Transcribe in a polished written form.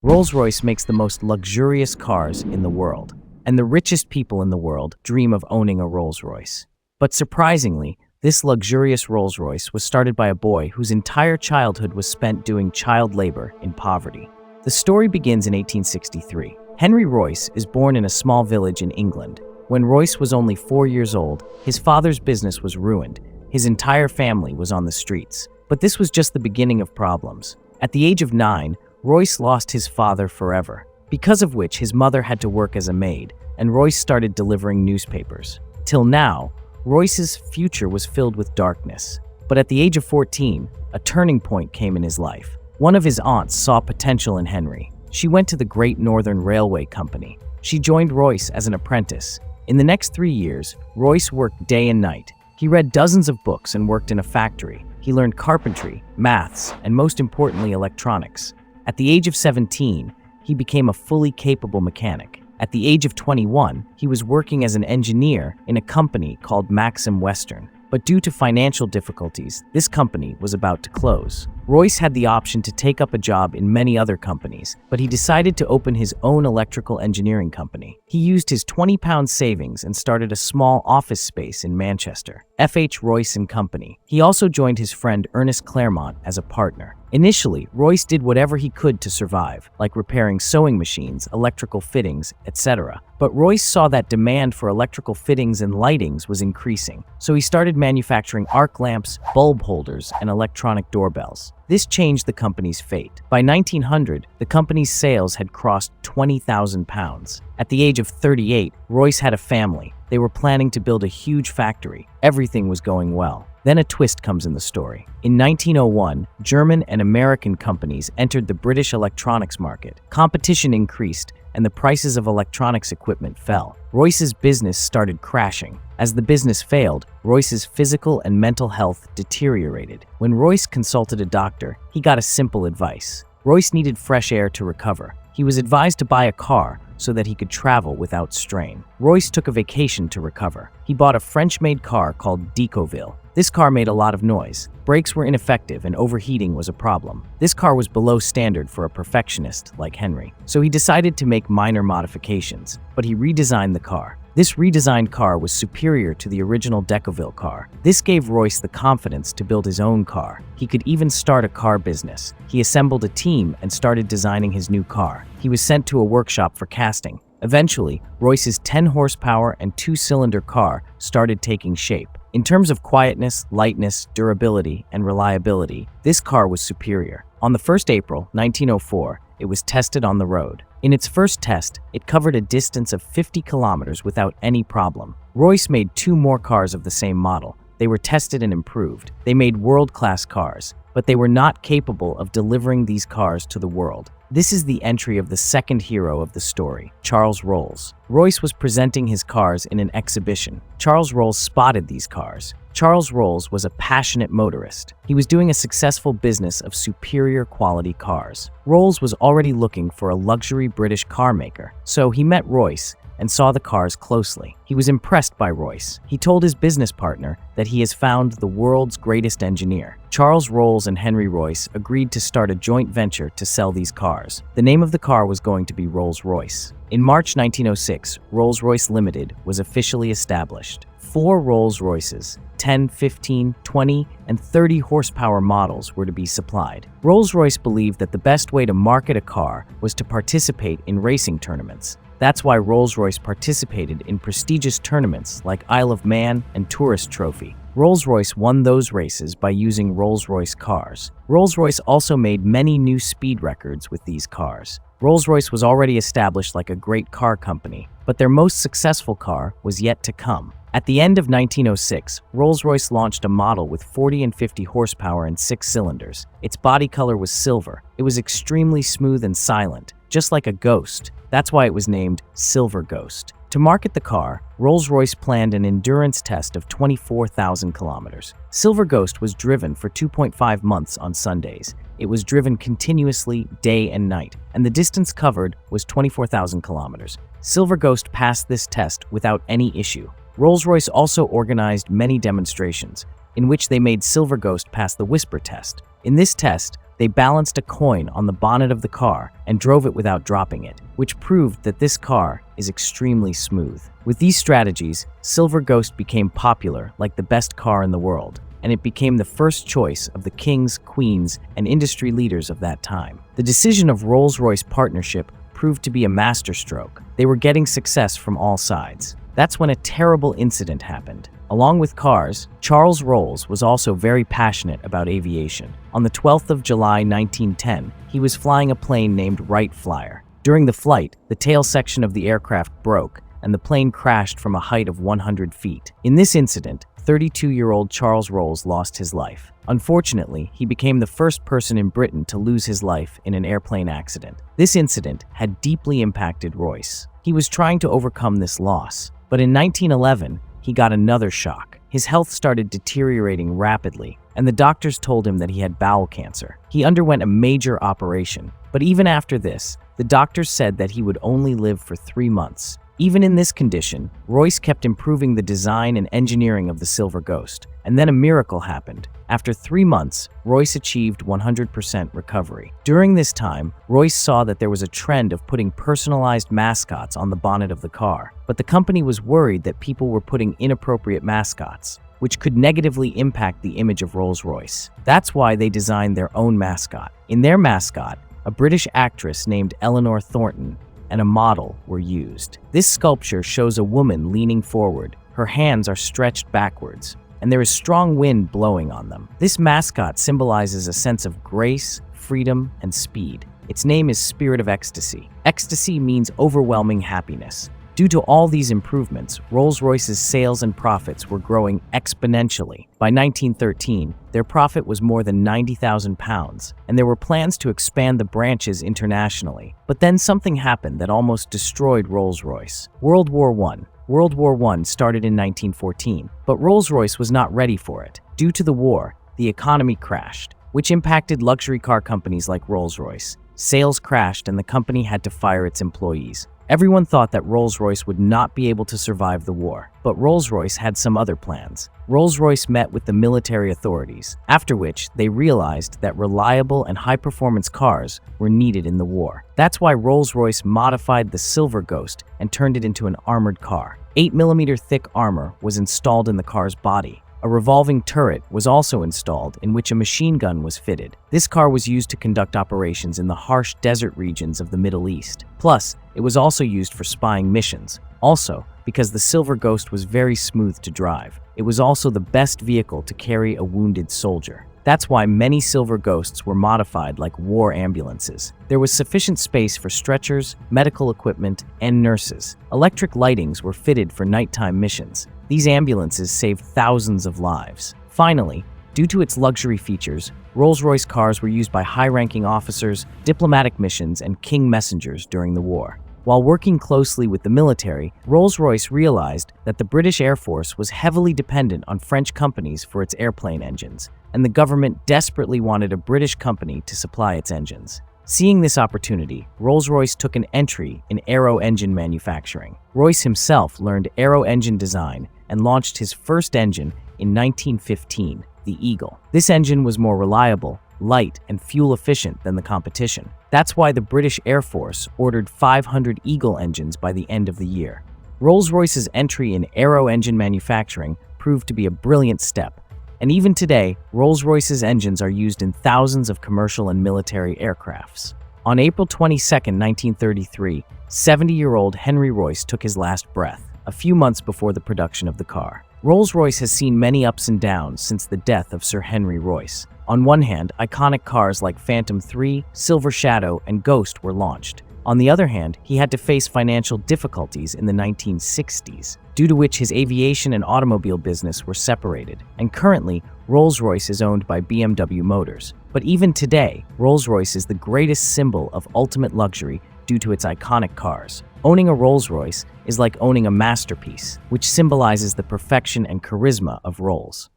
Rolls-Royce makes the most luxurious cars in the world, and the richest people in the world dream of owning a Rolls-Royce. But surprisingly, this luxurious Rolls-Royce was started by a boy whose entire childhood was spent doing child labor in poverty. The story begins in 1863. Henry Royce is born in a small village in England. When Royce was only 4 years old, his father's business was ruined. His entire family was on the streets. But this was just the beginning of problems. At the age of 9, Royce lost his father forever, because of which his mother had to work as a maid, and Royce started delivering newspapers. Till now, Royce's future was filled with darkness. But at the age of 14, a turning point came in his life. One of his aunts saw potential in Henry. She went to the Great Northern Railway Company. She joined Royce as an apprentice. In the next 3 years, Royce worked day and night. He read dozens of books and worked in a factory. He learned carpentry, maths, and most importantly, electronics. At the age of 17, he became a fully capable mechanic. At the age of 21, he was working as an engineer in a company called Maxim Western. But due to financial difficulties, this company was about to close. Royce had the option to take up a job in many other companies, but he decided to open his own electrical engineering company. He used his £20 savings and started a small office space in Manchester, F.H. Royce & Company. He also joined his friend Ernest Claremont as a partner. Initially, Royce did whatever he could to survive, like repairing sewing machines, electrical fittings, etc. But Royce saw that demand for electrical fittings and lightings was increasing, so he started manufacturing arc lamps, bulb holders, and electronic doorbells. This changed the company's fate. By 1900, the company's sales had crossed £20,000. At the age of 38, Royce had a family. They were planning to build a huge factory. Everything was going well. Then a twist comes in the story. In 1901, German and American companies entered the British electronics market. Competition increased, and the prices of electronics equipment fell. Royce's business started crashing. As the business failed, Royce's physical and mental health deteriorated. When Royce consulted a doctor, he got a simple advice. Royce needed fresh air to recover. He was advised to buy a car so that he could travel without strain. Royce took a vacation to recover. He bought a French-made car called Decauville. This car made a lot of noise. Brakes were ineffective and overheating was a problem. This car was below standard for a perfectionist like Henry, so he decided to make minor modifications, but he redesigned the car. This redesigned car was superior to the original Decauville car. This gave Royce the confidence to build his own car. He could even start a car business. He assembled a team and started designing his new car. He was sent to a workshop for casting. Eventually, Royce's 10 horsepower and 2-cylinder car started taking shape. In terms of quietness, lightness, durability, and reliability, this car was superior. On the 1st April, 1904, it was tested on the road. In its first test, it covered a distance of 50 kilometers without any problem. Royce made 2 more cars of the same model. They were tested and improved. They made world-class cars, but they were not capable of delivering these cars to the world. This is the entry of the second hero of the story, Charles Rolls. Royce was presenting his cars in an exhibition. Charles Rolls spotted these cars. Charles Rolls was a passionate motorist. He was doing a successful business of superior quality cars. Rolls was already looking for a luxury British car maker, so he met Royce and saw the cars closely. He was impressed by Royce. He told his business partner that he has found the world's greatest engineer. Charles Rolls and Henry Royce agreed to start a joint venture to sell these cars. The name of the car was going to be Rolls-Royce. In March 1906, Rolls-Royce Limited was officially established. 4 Rolls-Royces, 10, 15, 20, and 30 horsepower models were to be supplied. Rolls-Royce believed that the best way to market a car was to participate in racing tournaments. That's why Rolls-Royce participated in prestigious tournaments like Isle of Man and Tourist Trophy. Rolls-Royce won those races by using Rolls-Royce cars. Rolls-Royce also made many new speed records with these cars. Rolls-Royce was already established like a great car company, but their most successful car was yet to come. At the end of 1906, Rolls-Royce launched a model with 40 and 50 horsepower and 6 cylinders. Its body color was silver. It was extremely smooth and silent, just like a ghost. That's why it was named Silver Ghost. To market the car, Rolls-Royce planned an endurance test of 24,000 kilometers. Silver Ghost was driven for 2.5 months on Sundays. It was driven continuously day and night, and the distance covered was 24,000 kilometers. Silver Ghost passed this test without any issue. Rolls-Royce also organized many demonstrations, in which they made Silver Ghost pass the whisper test. In this test, They balanced a coin on the bonnet of the car and drove it without dropping it, which proved that this car is extremely smooth. With these strategies, Silver Ghost became popular like the best car in the world, and it became the first choice of the kings, queens, and industry leaders of that time. The decision of Rolls-Royce partnership proved to be a masterstroke. They were getting success from all sides. That's when a terrible incident happened. Along with cars, Charles Rolls was also very passionate about aviation. On the 12th of July 1910, he was flying a plane named Wright Flyer. During the flight, the tail section of the aircraft broke, and the plane crashed from a height of 100 feet. In this incident, 32-year-old Charles Rolls lost his life. Unfortunately, he became the first person in Britain to lose his life in an airplane accident. This incident had deeply impacted Royce. He was trying to overcome this loss, but in 1911, he got another shock. His health started deteriorating rapidly, and the doctors told him that he had bowel cancer. He underwent a major operation, but even after this, the doctors said that he would only live for 3 months. Even in this condition, Royce kept improving the design and engineering of the Silver Ghost, and then a miracle happened. After 3 months, Royce achieved 100% recovery. During this time, Royce saw that there was a trend of putting personalized mascots on the bonnet of the car, but the company was worried that people were putting inappropriate mascots, which could negatively impact the image of Rolls-Royce. That's why they designed their own mascot. In their mascot, a British actress named Eleanor Thornton and a model were used. This sculpture shows a woman leaning forward. Her hands are stretched backwards, and there is strong wind blowing on them. This mascot symbolizes a sense of grace, freedom, and speed. Its name is Spirit of Ecstasy. Ecstasy means overwhelming happiness. Due to all these improvements, Rolls-Royce's sales and profits were growing exponentially. By 1913, their profit was more than £90,000, and there were plans to expand the branches internationally. But then something happened that almost destroyed Rolls-Royce. World War I. World War I started in 1914, but Rolls-Royce was not ready for it. Due to the war, the economy crashed, which impacted luxury car companies like Rolls-Royce. Sales crashed and the company had to fire its employees. Everyone thought that Rolls-Royce would not be able to survive the war, but Rolls-Royce had some other plans. Rolls-Royce met with the military authorities, after which they realized that reliable and high-performance cars were needed in the war. That's why Rolls-Royce modified the Silver Ghost and turned it into an armored car. 8mm thick armor was installed in the car's body. A revolving turret was also installed in which a machine gun was fitted. This car was used to conduct operations in the harsh desert regions of the Middle East. Plus, it was also used for spying missions. Also, because the Silver Ghost was very smooth to drive, it was also the best vehicle to carry a wounded soldier. That's why many Silver Ghosts were modified like war ambulances. There was sufficient space for stretchers, medical equipment, and nurses. Electric lightings were fitted for nighttime missions. These ambulances saved thousands of lives. Finally, due to its luxury features, Rolls-Royce cars were used by high-ranking officers, diplomatic missions, and king messengers during the war. While working closely with the military, Rolls-Royce realized that the British Air Force was heavily dependent on French companies for its airplane engines, and the government desperately wanted a British company to supply its engines. Seeing this opportunity, Rolls-Royce took an entry in aero engine manufacturing. Royce himself learned aero engine design and launched his first engine in 1915, the Eagle. This engine was more reliable, light, and fuel-efficient than the competition. That's why the British Air Force ordered 500 Eagle engines by the end of the year. Rolls-Royce's entry in aero engine manufacturing proved to be a brilliant step, and even today, Rolls-Royce's engines are used in thousands of commercial and military aircrafts. On April 22, 1933, 70-year-old Henry Royce took his last breath, a few months before the production of the car. Rolls-Royce has seen many ups and downs since the death of Sir Henry Royce. On one hand, iconic cars like Phantom 3, Silver Shadow, and Ghost were launched. On the other hand, he had to face financial difficulties in the 1960s, due to which his aviation and automobile business were separated, and currently, Rolls-Royce is owned by BMW Motors. But even today, Rolls-Royce is the greatest symbol of ultimate luxury due to its iconic cars. Owning a Rolls-Royce is like owning a masterpiece, which symbolizes the perfection and charisma of Rolls.